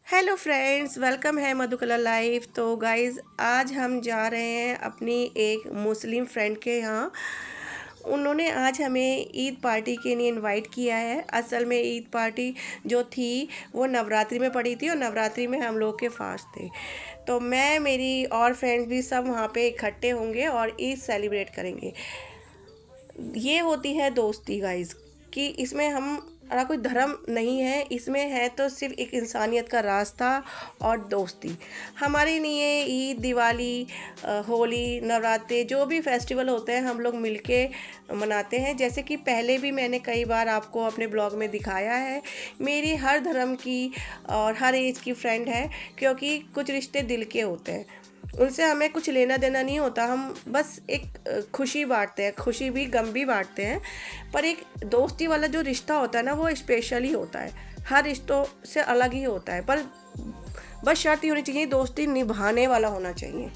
Hello friends, welcome है मधुकला life. तो guys, आज हम जा रहे हैं अपनी एक मुस्लिम फ्रेंड के यहाँ। उन्होंने आज हमें ईद पार्टी के लिए इनवाइट किया है। असल में ईद पार्टी जो थी वो नवरात्रि में पड़ी थी और नवरात्रि में हम लोग के फास्ट थे। तो मैं, मेरी और फ्रेंड्स भी सब वहाँ पे इकट्ठे होंगे और ईद सेलिब्रेट करेंगे। ये होती है दोस्ती गाइस, कि इसमें हमारा कोई धर्म नहीं है, इसमें है तो सिर्फ एक इंसानियत का रास्ता और दोस्ती। हमारे लिए ईद, दिवाली, होली, नवरात्रे, जो भी फेस्टिवल होते हैं हम लोग मिलके मनाते हैं। जैसे कि पहले भी मैंने कई बार आपको अपने ब्लॉग में दिखाया है, मेरी हर धर्म की और हर एज की फ्रेंड है, क्योंकि कुछ रिश्ते दिल के होते हैं, उनसे हमें कुछ लेना देना नहीं होता। हम बस एक खुशी बांटते हैं, खुशी भी गम भी बांटते हैं। पर एक दोस्ती वाला जो रिश्ता होता है ना, वो स्पेशल ही होता है, हर रिश्तों से अलग ही होता है। पर बस शर्त ये होनी चाहिए, दोस्ती निभाने वाला होना चाहिए,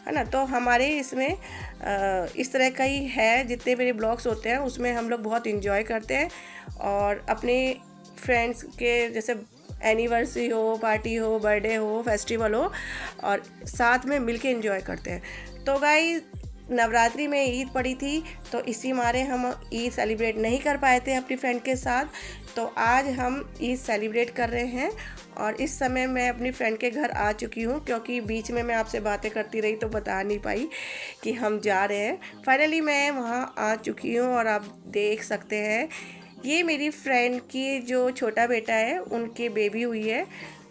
है ना। तो हमारे इसमें इस तरह का ही है। जितने मेरे ब्लॉग्स होते हैं उसमें हम लोग बहुत इंजॉय करते हैं और अपने फ्रेंड्स के जैसे एनिवर्सरी हो, पार्टी हो, बर्थडे हो, फेस्टिवल हो, और साथ में मिलके एंजॉय करते हैं। तो गाइस, नवरात्रि में ईद पड़ी थी तो इसी मारे हम ईद सेलिब्रेट नहीं कर पाए थे अपनी फ्रेंड के साथ। तो आज हम ईद सेलिब्रेट कर रहे हैं और इस समय मैं अपनी फ्रेंड के घर आ चुकी हूँ, क्योंकि बीच में मैं आपसे बातें करती रही तो बता नहीं पाई कि हम जा रहे हैं। फाइनली मैं वहाँ आ चुकी हूँ और आप देख सकते हैं, ये मेरी फ्रेंड की जो छोटा बेटा है उनकी बेबी हुई है,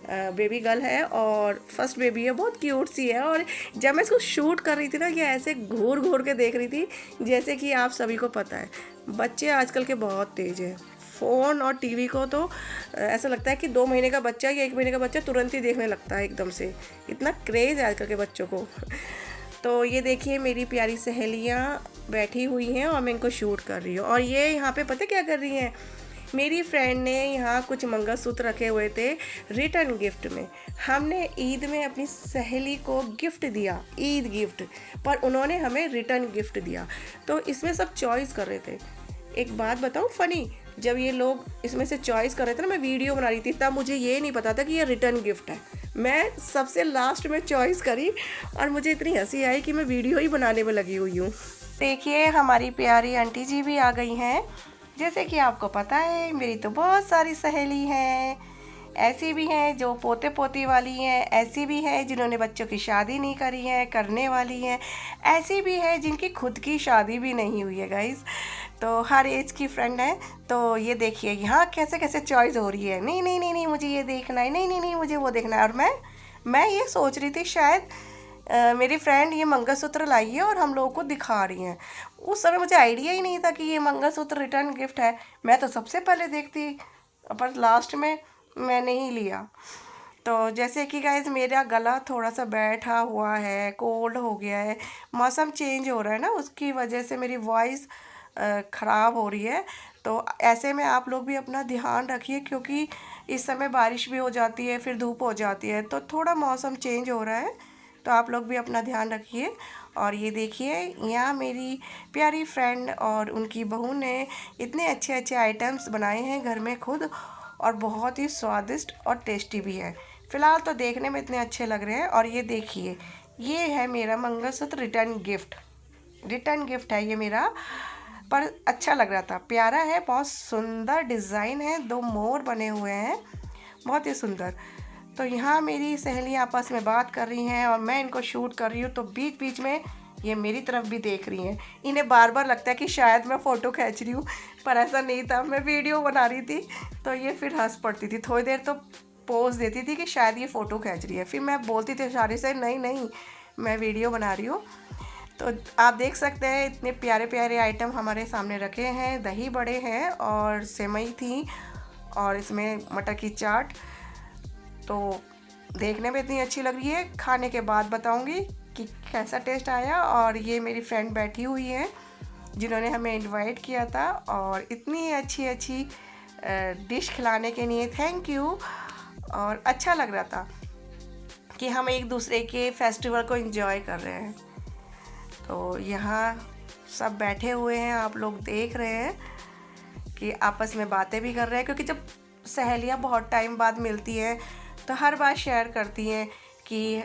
बेबी गर्ल है और फर्स्ट बेबी है, बहुत क्यूट सी है। और जब मैं इसको शूट कर रही थी ना, ये ऐसे घूर घूर के देख रही थी। जैसे कि आप सभी को पता है, बच्चे आजकल के बहुत तेज़ हैं। फ़ोन और टीवी को तो ऐसा लगता है कि 2 महीने का बच्चा या 1 महीने का बच्चा तुरंत ही देखने लगता है एकदम से, इतना क्रेज़ है आजकल के बच्चों को। तो ये देखिए, मेरी प्यारी सहेलियाँ बैठी हुई हैं और मैं इनको शूट कर रही हूँ। और ये यहाँ पे पता क्या कर रही हैं, मेरी फ्रेंड ने यहाँ कुछ मंगलसूत्र रखे हुए थे रिटर्न गिफ्ट में। हमने ईद में अपनी सहेली को गिफ्ट दिया, ईद गिफ्ट, पर उन्होंने हमें रिटर्न गिफ्ट दिया। तो इसमें सब चॉइस कर रहे थे। एक बात बताऊँ फ़नी, जब ये लोग इसमें से चॉइस कर रहे थे ना, मैं वीडियो बना रही थी, तब मुझे ये नहीं पता था कि ये रिटर्न गिफ्ट है। मैं सबसे लास्ट में चॉइस करी और मुझे इतनी हंसी आई कि मैं वीडियो ही बनाने में लगी हुई हूँ। देखिए, हमारी प्यारी आंटी जी भी आ गई हैं। जैसे कि आपको पता है, मेरी तो बहुत सारी सहेली हैं। ऐसी भी हैं जो पोते पोती वाली हैं, ऐसी भी हैं जिन्होंने बच्चों की शादी नहीं करी है, करने वाली हैं, ऐसी भी है जिनकी खुद की शादी भी नहीं हुई है गाइस। तो हर एज की फ्रेंड है। तो ये देखिए यहाँ कैसे कैसे चॉइस हो रही है, नहीं नहीं नहीं नहीं मुझे ये देखना है, नहीं नहीं नहीं मुझे वो देखना है। और मैं ये सोच रही थी शायद मेरी फ्रेंड ये मंगलसूत्र लाई है और हम लोगों को दिखा रही हैं। उस समय मुझे आइडिया ही नहीं था कि ये मंगलसूत्र रिटर्न गिफ्ट है। मैं तो सबसे पहले देखती, पर लास्ट में मैंने ही लिया। तो जैसे कि गाइज, मेरा गला थोड़ा सा बैठा हुआ है, कोल्ड हो गया है, मौसम चेंज हो रहा है ना, उसकी वजह से मेरी वॉइस ख़राब हो रही है। तो ऐसे में आप लोग भी अपना ध्यान रखिए, क्योंकि इस समय बारिश भी हो जाती है, फिर धूप हो जाती है, तो थोड़ा मौसम चेंज हो रहा है। तो आप लोग भी अपना ध्यान रखिए। और ये देखिए, यहाँ मेरी प्यारी फ्रेंड और उनकी बहू ने इतने अच्छे अच्छे आइटम्स बनाए हैं घर में खुद, और बहुत ही स्वादिष्ट और टेस्टी भी है। फ़िलहाल तो देखने में इतने अच्छे लग रहे हैं। और ये देखिए, ये है मेरा mangalsutra return gift. Return gift है ये मेरा, पर अच्छा लग रहा था, प्यारा है, बहुत सुंदर डिज़ाइन है, 2 मोर बने हुए हैं, बहुत ही सुंदर। तो यहाँ मेरी सहेली आपस में बात कर रही हैं और मैं इनको शूट कर रही हूँ, तो बीच बीच में ये मेरी तरफ भी देख रही हैं। इन्हें बार बार लगता है कि शायद मैं फ़ोटो खींच रही हूँ, पर ऐसा नहीं था, मैं वीडियो बना रही थी। तो ये फिर हंस पड़ती थी, थोड़ी देर तो पोज देती थी कि शायद ये फ़ोटो खींच रही है, फिर मैं बोलती थी इशारे से, नहीं नहीं मैं वीडियो बना रही हूँ। तो आप देख सकते हैं, इतने प्यारे प्यारे आइटम हमारे सामने रखे हैं। दही बड़े हैं और सेवई थी और इसमें मटर की चाट। तो देखने में इतनी अच्छी लग रही है, खाने के बाद बताऊंगी कि कैसा टेस्ट आया। और ये मेरी फ्रेंड बैठी हुई है जिन्होंने हमें इनवाइट किया था, और इतनी अच्छी अच्छी डिश खिलाने के लिए थैंक यू। और अच्छा लग रहा था कि हम एक दूसरे के फेस्टिवल को एंजॉय कर रहे हैं। तो यहाँ सब बैठे हुए हैं, आप लोग देख रहे हैं कि आपस में बातें भी कर रहे हैं, क्योंकि जब सहेलियाँ बहुत टाइम बाद मिलती हैं तो हर बात शेयर करती हैं कि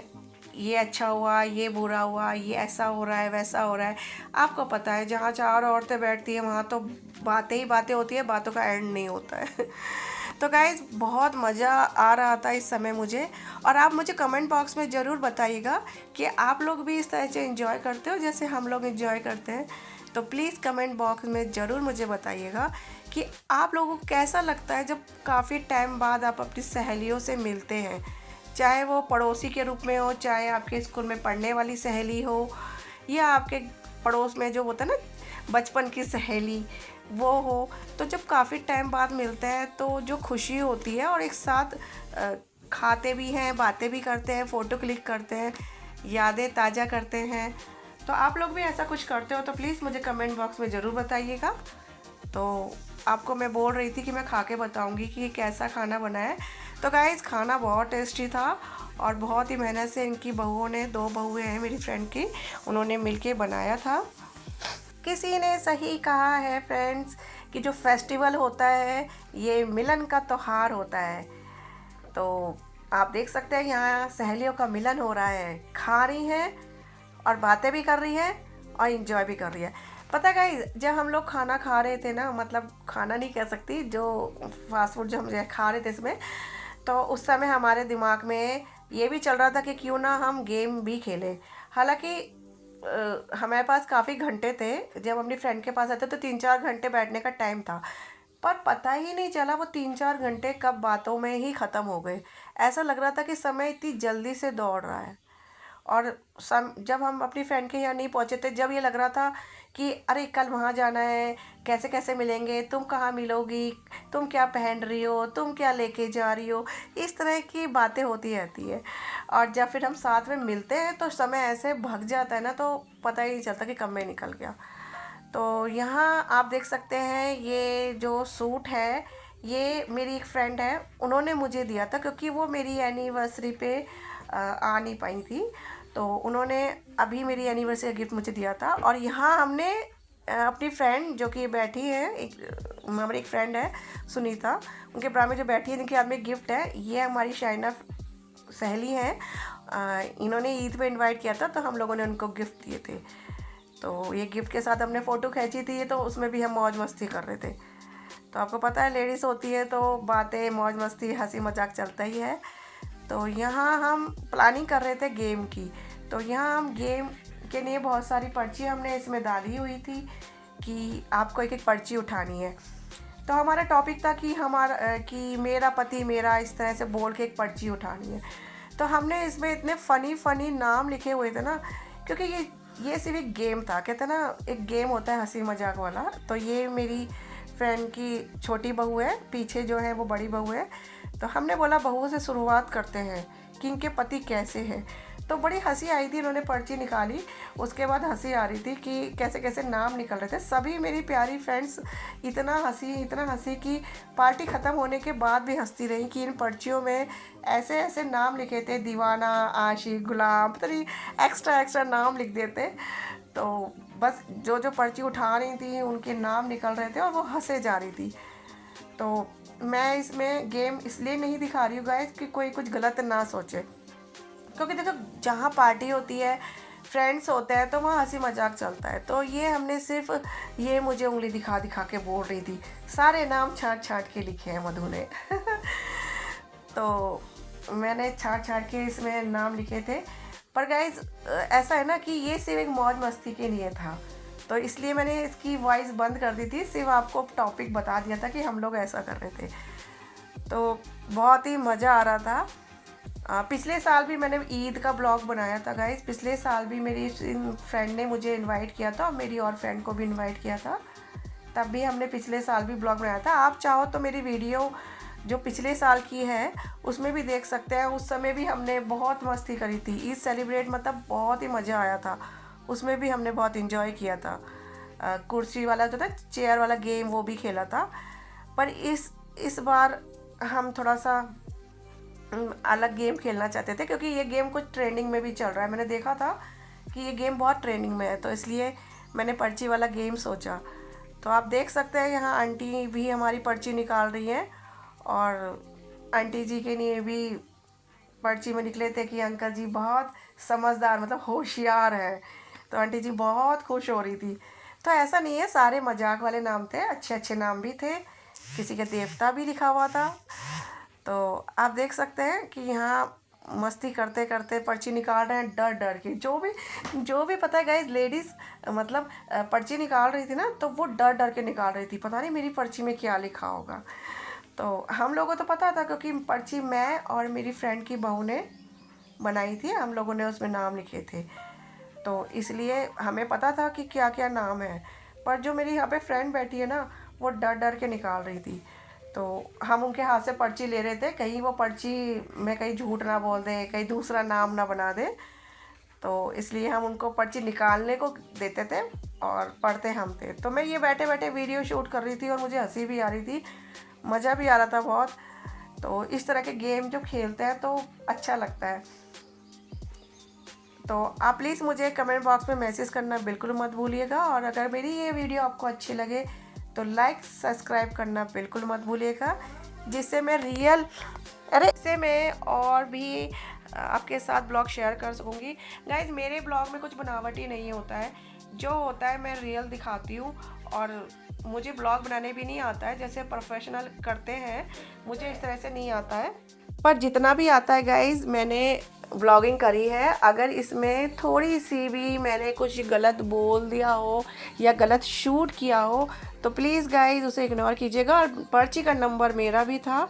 ये अच्छा हुआ, ये बुरा हुआ, ये ऐसा हो रहा है, वैसा हो रहा है। आपको पता है जहाँ 4 औरतें बैठती हैं वहाँ तो बातें ही बातें होती है, बातों का एंड नहीं होता है। तो गाइज़ बहुत मज़ा आ रहा था इस समय मुझे। और आप मुझे कमेंट बॉक्स में ज़रूर बताइएगा कि आप लोग भी इस तरह से एंजॉय करते हो जैसे हम लोग एंजॉय करते हैं। तो प्लीज़ कमेंट बॉक्स में ज़रूर मुझे बताइएगा कि आप लोगों को कैसा लगता है जब काफ़ी टाइम बाद आप अपनी सहेलियों से मिलते हैं, चाहे वो पड़ोसी के रूप में हो, चाहे आपके स्कूल में पढ़ने वाली सहेली हो, या आपके पड़ोस में जो होता है ना बचपन की सहेली वो हो। तो जब काफ़ी टाइम बाद मिलते हैं तो जो खुशी होती है, और एक साथ खाते भी हैं, बातें भी करते हैं, फ़ोटो क्लिक करते हैं, यादें ताज़ा करते हैं। तो आप लोग भी ऐसा कुछ करते हो तो प्लीज़ मुझे कमेंट बॉक्स में ज़रूर बताइएगा। तो आपको मैं बोल रही थी कि मैं खा के बताऊँगी कि कैसा खाना बना है। तो गाइज़ खाना बहुत टेस्टी था और बहुत ही मेहनत से इनकी बहुओं ने, 2 बहुएँ हैं मेरी फ्रेंड की, उन्होंने मिलके बनाया था। किसी ने सही कहा है फ्रेंड्स कि जो फेस्टिवल होता है ये मिलन का त्योहार होता है। तो आप देख सकते हैं यहाँ सहेलियों का मिलन हो रहा है, खा रही हैं और बातें भी कर रही हैं और इंजॉय भी कर रही है। पता है गाइस, जब हम लोग खाना खा रहे थे ना, मतलब खाना नहीं कह सकती, जो फास्ट फूड जो हम खा रहे थे इसमें, तो उस समय हमारे दिमाग में ये भी चल रहा था कि क्यों ना हम गेम भी खेलें। हालांकि हमारे पास काफ़ी घंटे थे, जब अपनी फ्रेंड के पास आते तो 3-4 घंटे बैठने का टाइम था, पर पता ही नहीं चला वो 3-4 घंटे कब बातों में ही ख़त्म हो गए। ऐसा लग रहा था कि समय इतनी जल्दी से दौड़ रहा है। और जब हम अपनी फ्रेंड के यहाँ नहीं पहुँचे थे, जब ये लग रहा था कि अरे कल वहाँ जाना है, कैसे कैसे मिलेंगे, तुम कहाँ मिलोगी, तुम क्या पहन रही हो, तुम क्या लेके जा रही हो, इस तरह की बातें होती रहती है। और जब फिर हम साथ में मिलते हैं तो समय ऐसे भग जाता है ना, तो पता ही नहीं चलता कि कब में निकल गया। तो यहाँ आप देख सकते हैं ये जो सूट है ये मेरी एक फ्रेंड है, उन्होंने मुझे दिया था क्योंकि वो मेरी एनिवर्सरी पे आ नहीं पाई थी। तो उन्होंने अभी मेरी एनिवर्सरी का गिफ्ट मुझे दिया था। और यहाँ हमने अपनी फ्रेंड जो कि बैठी है, हमारी एक फ्रेंड है सुनीता, उनके बराबर में जो बैठी है, जिनके हाथ में गिफ्ट है, ये हमारी शाइना सहेली हैं। इन्होंने ईद पे इनवाइट किया था तो हम लोगों ने उनको गिफ्ट दिए थे। तो ये गिफ्ट के साथ हमने फ़ोटो खींची थी, तो उसमें भी हम मौज मस्ती कर रहे थे। तो आपको पता है लेडीज़ होती है तो बातें, मौज मस्ती, हंसी मजाक चलता ही है। तो यहाँ हम प्लानिंग कर रहे थे गेम की। तो यहाँ हम गेम के लिए बहुत सारी पर्ची हमने इसमें डाली हुई थी कि आपको एक एक पर्ची उठानी है। तो हमारा टॉपिक था कि मेरा पति मेरा, इस तरह से बोल के एक पर्ची उठानी है। तो हमने इसमें इतने फ़नी नाम लिखे हुए थे ना, क्योंकि ये सिर्फ एक गेम था, कहते हैं ना एक गेम होता है हंसी मजाक वाला। तो ये मेरी फ्रेंड की छोटी बहू है, पीछे जो है वो बड़ी बहू है। तो हमने बोला बहू से शुरुआत करते हैं कि इनके पति कैसे हैं। तो बड़ी हंसी आई थी, इन्होंने पर्ची निकाली, उसके बाद हंसी आ रही थी कि कैसे कैसे नाम निकल रहे थे। सभी मेरी प्यारी फ्रेंड्स इतना हंसी कि पार्टी ख़त्म होने के बाद भी हंसती रही कि इन पर्चियों में ऐसे ऐसे नाम लिखे थे, दीवाना, आशिक, गुलाम, पता नहीं एक्स्ट्रा नाम लिख देते। तो बस जो जो पर्ची उठा रही थी उनके नाम निकल रहे थे और वो हंसे जा रही थी। तो मैं इसमें गेम इसलिए नहीं दिखा रही हूँ गाइस कि कोई कुछ गलत ना सोचे, क्योंकि देखो जहाँ पार्टी होती है, फ्रेंड्स होते हैं, तो वहाँ हंसी मजाक चलता है। तो ये हमने सिर्फ, ये मुझे उंगली दिखा दिखा के बोल रही थी, सारे नाम छाट के लिखे हैं मधु ने। तो मैंने छाट के इसमें नाम लिखे थे। पर गाइज ऐसा है ना कि ये सिर्फ एक मौज मस्ती के लिए था, तो इसलिए मैंने इसकी वॉइस बंद कर दी थी, सिर्फ आपको टॉपिक बता दिया था कि हम लोग ऐसा कर रहे थे। तो बहुत ही मज़ा आ रहा था। पिछले साल भी मैंने ईद का ब्लॉग बनाया था गाइज। पिछले साल भी मेरी फ्रेंड ने मुझे इनवाइट किया था और मेरी और फ्रेंड को भी इनवाइट किया था, तब भी हमने पिछले साल भी ब्लॉग बनाया था। आप चाहो तो मेरी वीडियो जो पिछले साल की है उसमें भी देख सकते हैं। उस समय भी हमने बहुत मस्ती करी थी, ईद सेलिब्रेट, मतलब बहुत ही मज़ा आया था। उसमें भी हमने बहुत इन्जॉय किया था। कुर्सी वाला जो था, चेयर वाला गेम, वो भी खेला था। पर इस बार हम थोड़ा सा अलग गेम खेलना चाहते थे, क्योंकि ये गेम कुछ ट्रेंडिंग में भी चल रहा है। मैंने देखा था कि ये गेम बहुत ट्रेंडिंग में है, तो इसलिए मैंने पर्ची वाला गेम सोचा। तो आप देख सकते हैं यहाँ आंटी भी हमारी पर्ची निकाल रही हैं, और आंटी जी के लिए भी पर्ची में निकले थे कि अंकल जी बहुत समझदार मतलब होशियार है। तो आंटी जी बहुत खुश हो रही थी। तो ऐसा नहीं है, सारे मजाक वाले नाम थे, अच्छे अच्छे नाम भी थे, किसी के देवता भी लिखा हुआ था। तो आप देख सकते हैं कि यहाँ मस्ती करते करते पर्ची निकाल रहे हैं डर डर के। जो भी पता है गाइस, लेडीज़ मतलब पर्ची निकाल रही थी ना, तो वो डर डर के निकाल रही थी, पता नहीं मेरी पर्ची में क्या लिखा होगा। तो हम लोगों को तो पता था, क्योंकि पर्ची मैं और मेरी फ्रेंड की बहू ने बनाई थी, हम लोगों ने उसमें नाम लिखे थे, तो इसलिए हमें पता था कि क्या क्या नाम है। पर जो मेरी यहाँ पे फ्रेंड बैठी है ना, वो डर डर के निकाल रही थी। तो हम उनके हाथ से पर्ची ले रहे थे, कहीं वो पर्ची में कहीं झूठ ना बोल दे, कहीं दूसरा नाम ना बना दे। तो इसलिए हम उनको पर्ची निकालने को देते थे और पढ़ते हम थे। तो मैं ये बैठे बैठे वीडियो शूट कर रही थी और मुझे हंसी भी आ रही थी, मज़ा भी आ रहा था बहुत। तो इस तरह के गेम जो खेलते हैं तो अच्छा लगता है। तो आप प्लीज़ मुझे कमेंट बॉक्स में मैसेज करना बिल्कुल मत भूलिएगा, और अगर मेरी ये वीडियो आपको अच्छी लगे तो लाइक सब्सक्राइब करना बिल्कुल मत भूलिएगा, जिससे मैं और भी आपके साथ ब्लॉग शेयर कर सकूँगी। गाइज, मेरे ब्लॉग में कुछ बनावटी नहीं होता है, जो होता है मैं रियल दिखाती हूँ। और मुझे ब्लॉग बनाने भी नहीं आता है जैसे प्रोफेशनल करते हैं, मुझे इस तरह से नहीं आता है। पर जितना भी आता है गाइज, मैंने व्लॉगिंग करी है। अगर इसमें थोड़ी सी भी मैंने कुछ गलत बोल दिया हो या गलत शूट किया हो तो प्लीज़ गाइज उसे इग्नोर कीजिएगा। और पर्ची का नंबर मेरा भी था,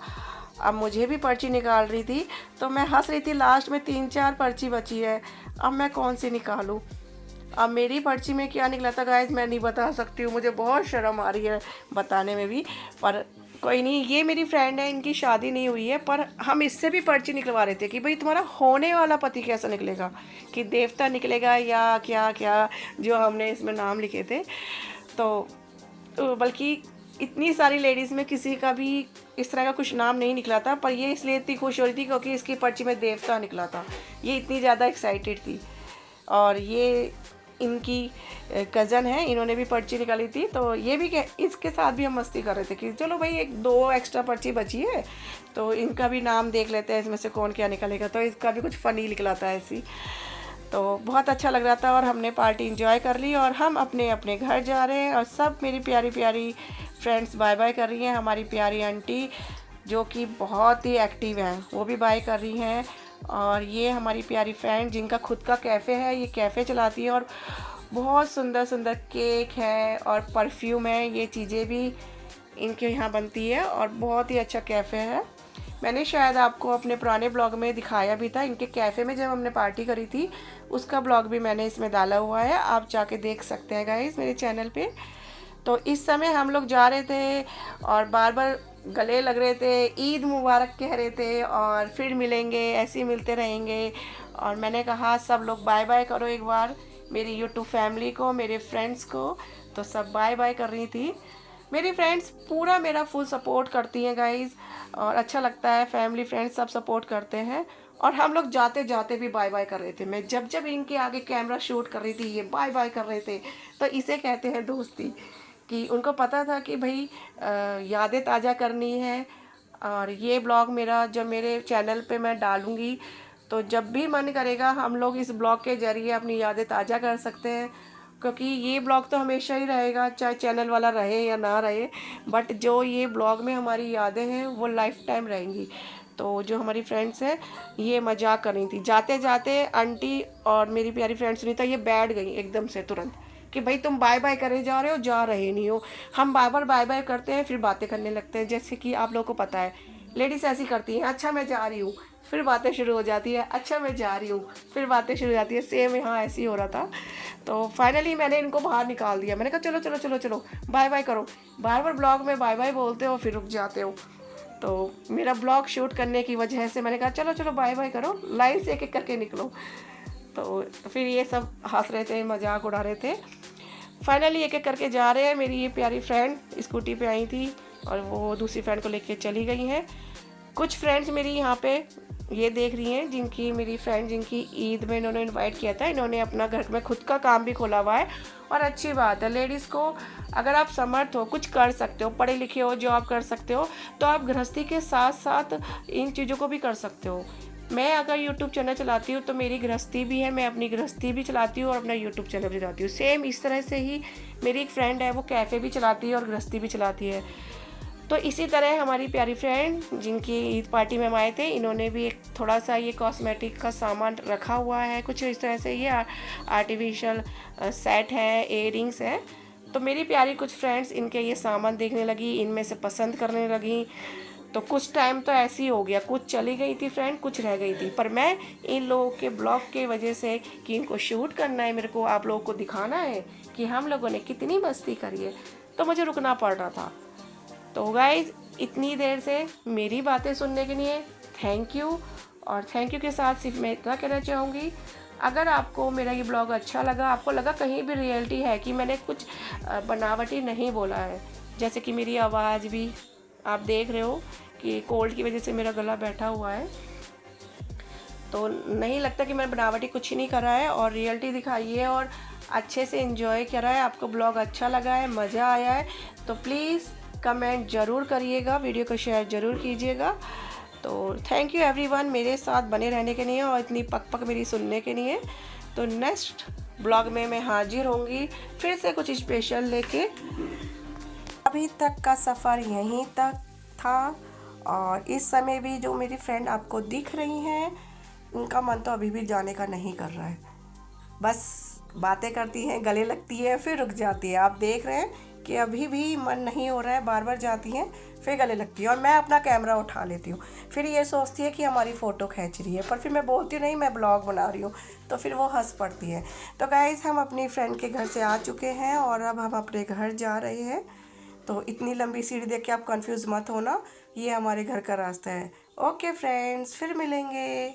अब मुझे भी पर्ची निकाल रही थी, तो मैं हंस रही थी। लास्ट में 3-4 पर्ची बची है, अब मैं कौन सी निकालूं। अब मेरी पर्ची में क्या निकला था गाइज मैं नहीं बता सकती हूँ, मुझे बहुत शर्म आ रही है बताने में भी। पर कोई नहीं, ये मेरी फ्रेंड है, इनकी शादी नहीं हुई है, पर हम इससे भी पर्ची निकलवा रहे थे कि भाई तुम्हारा होने वाला पति कैसा निकलेगा, कि देवता निकलेगा या क्या क्या, जो हमने इसमें नाम लिखे थे। तो बल्कि इतनी सारी लेडीज़ में किसी का भी इस तरह का कुछ नाम नहीं निकला था, पर ये इसलिए इतनी खुश हो रही थी क्योंकि इसकी पर्ची में देवता निकला था। ये इतनी ज़्यादा एक्साइटेड थी। और ये इनकी कज़न है, इन्होंने भी पर्ची निकाली थी, तो ये भी इसके साथ भी हम मस्ती कर रहे थे कि चलो भाई 1-2 एक्स्ट्रा पर्ची बची है तो इनका भी नाम देख लेते हैं, इसमें से कौन क्या निकलेगा। तो इसका भी कुछ फ़नी निकला था ऐसी। तो बहुत अच्छा लग रहा था और हमने पार्टी इंजॉय कर ली और हम अपने अपने घर जा रहे हैं। और सब मेरी प्यारी प्यारी फ्रेंड्स बाय बाय कर रही हैं। हमारी प्यारी आंटी जो कि बहुत ही एक्टिव हैं वो भी बाय कर रही हैं। और ये हमारी प्यारी फ्रेंड जिनका खुद का कैफ़े है, ये कैफ़े चलाती है और बहुत सुंदर सुंदर केक है और परफ्यूम है, ये चीज़ें भी इनके यहाँ बनती है और बहुत ही अच्छा कैफ़े है। मैंने शायद आपको अपने पुराने ब्लॉग में दिखाया भी था, इनके कैफ़े में जब हमने पार्टी करी थी उसका ब्लॉग भी मैंने इसमें डाला हुआ है, आप जाके देख सकते हैं गाइस मेरे चैनल पे। तो इस समय हम लोग जा रहे थे और बार बार गले लग रहे थे, ईद मुबारक कह रहे थे और फिर मिलेंगे, ऐसे ही मिलते रहेंगे। और मैंने कहा सब लोग बाय बाय करो एक बार मेरी यूट्यूब फैमिली को, मेरे फ्रेंड्स को। तो सब बाय बाय कर रही थी। मेरी फ्रेंड्स पूरा मेरा फुल सपोर्ट करती हैं गाइज़, और अच्छा लगता है, फैमिली फ्रेंड्स सब सपोर्ट करते हैं। और हम लोग जाते जाते भी बाय बाय कर रहे थे। मैं जब जब इनके आगे कैमरा शूट कर रही थी ये बाय बाय कर रहे थे। तो इसे कहते हैं दोस्ती, कि उनको पता था कि भाई यादें ताज़ा करनी है। और ये ब्लॉग मेरा जब मेरे चैनल पे मैं डालूँगी तो जब भी मन करेगा हम लोग इस ब्लॉग के ज़रिए अपनी यादें ताज़ा कर सकते हैं, क्योंकि ये ब्लॉग तो हमेशा ही रहेगा चाहे चैनल वाला रहे या ना रहे, बट जो ये ब्लॉग में हमारी यादें हैं वो लाइफ टाइम रहेंगी। तो जो हमारी फ्रेंड्स हैं ये मजाक कर रही थी, जाते जाते आंटी और मेरी प्यारी फ्रेंड सुनीता ये बैठ गई एकदम से तुरंत कि भाई तुम बाय बाय करे जा रहे हो, जा रहे नहीं हो। हम बार बार बाय बाय करते हैं फिर बातें करने लगते हैं, जैसे कि आप लोगों को पता है लेडीज़ ऐसी करती हैं, अच्छा मैं जा रही हूँ, फिर बातें शुरू हो जाती है, अच्छा मैं जा रही हूँ, फिर बातें शुरू हो जाती है। सेम यहाँ ऐसे ही हो रहा था। तो फाइनली मैंने इनको बाहर निकाल दिया, मैंने कहा चलो चलो चलो चलो बाय बाय करो। बार बार ब्लॉग में बाय बाय बोलते हो फिर रुक जाते हो। तो मेरा ब्लॉग शूट करने की वजह से मैंने कहा चलो चलो बाय बाय करो, लाइन से एक एक करके निकलो। तो फिर ये सब हंस रहे थे, मजाक उड़ा रहे थे। फाइनली एक एक करके जा रहे हैं। मेरी ये प्यारी फ्रेंड स्कूटी पे आई थी और वो दूसरी फ्रेंड को लेके चली गई हैं। कुछ फ्रेंड्स मेरी यहाँ पे ये देख रही हैं जिनकी मेरी फ्रेंड जिनकी ईद में इन्होंने इनवाइट किया था, इन्होंने अपना घर में खुद का काम भी खोला हुआ है। और अच्छी बात है, लेडीज़ को अगर आप समर्थ हो, कुछ कर सकते हो, पढ़े लिखे हो, जॉब कर सकते हो, तो आप गृहस्थी के साथ साथ इन चीज़ों को भी कर सकते हो। मैं अगर यूट्यूब चैनल चलाती हूँ तो मेरी गृहस्थी भी है, मैं अपनी गृहस्थी भी चलाती हूँ और अपना यूट्यूब चैनल भी चलाती हूँ। सेम इस तरह से ही मेरी एक फ्रेंड है, वो कैफ़े भी चलाती है और गृहस्थी भी चलाती है। तो इसी तरह हमारी प्यारी फ्रेंड जिनकी ईद पार्टी में हम आए थे, इन्होंने भी एक थोड़ा सा ये कॉस्मेटिक का सामान रखा हुआ है, कुछ इस तरह से ये आर्टिफिशियल सेट है, इयररिंग्स है। तो मेरी प्यारी कुछ फ्रेंड्स इनके ये सामान देखने लगी, इनमें से पसंद करने लगी। तो कुछ टाइम तो ऐसे ही हो गया, कुछ चली गई थी फ्रेंड, कुछ रह गई थी। पर मैं इन लोगों के ब्लॉग के वजह से कि इनको शूट करना है, मेरे को आप लोगों को दिखाना है कि हम लोगों ने कितनी मस्ती करी है, तो मुझे रुकना पड़ रहा था। तो गाइज इतनी देर से मेरी बातें सुनने के लिए थैंक यू। और थैंक यू के साथ सिर्फ मैं इतना कहना चाहूँगी, अगर आपको मेरा ये ब्लॉग अच्छा लगा, आपको लगा कहीं भी रियलिटी है कि मैंने कुछ बनावटी नहीं बोला है, जैसे कि मेरी आवाज़ भी आप देख रहे हो कि कोल्ड की वजह से मेरा गला बैठा हुआ है, तो नहीं लगता कि मैंने बनावटी कुछ ही नहीं करा है और रियलिटी दिखाई है और अच्छे से एंजॉय करा है। आपको ब्लॉग अच्छा लगा है, मज़ा आया है, तो प्लीज़ कमेंट ज़रूर करिएगा, वीडियो को शेयर ज़रूर कीजिएगा। तो थैंक यू एवरीवन मेरे साथ बने रहने के लिए और इतनी पक पक मेरी सुनने के लिए। तो नेक्स्ट ब्लॉग में मैं हाजिर होंगी फिर से कुछ स्पेशल लेके। अभी तक का सफ़र यहीं तक था और इस समय भी जो मेरी फ्रेंड आपको दिख रही हैं, उनका मन तो अभी भी जाने का नहीं कर रहा है। बस बातें करती हैं, गले लगती है, फिर रुक जाती है। आप देख रहे हैं कि अभी भी मन नहीं हो रहा है, बार बार जाती हैं, फिर गले लगती है और मैं अपना कैमरा उठा लेती हूँ। फिर ये सोचती है कि हमारी फ़ोटो खींच रही है, पर फिर मैं बोलती हूँ नहीं मैं ब्लॉग बना रही हूँ, तो फिर वो हंस पड़ती है। तो गाइस हम अपनी फ्रेंड के घर से आ चुके हैं और अब हम अपने घर जा रहे हैं। तो इतनी लंबी सीढ़ी देख के आप कंफ्यूज मत होना, ये हमारे घर का रास्ता है। ओके फ्रेंड्स, फिर मिलेंगे।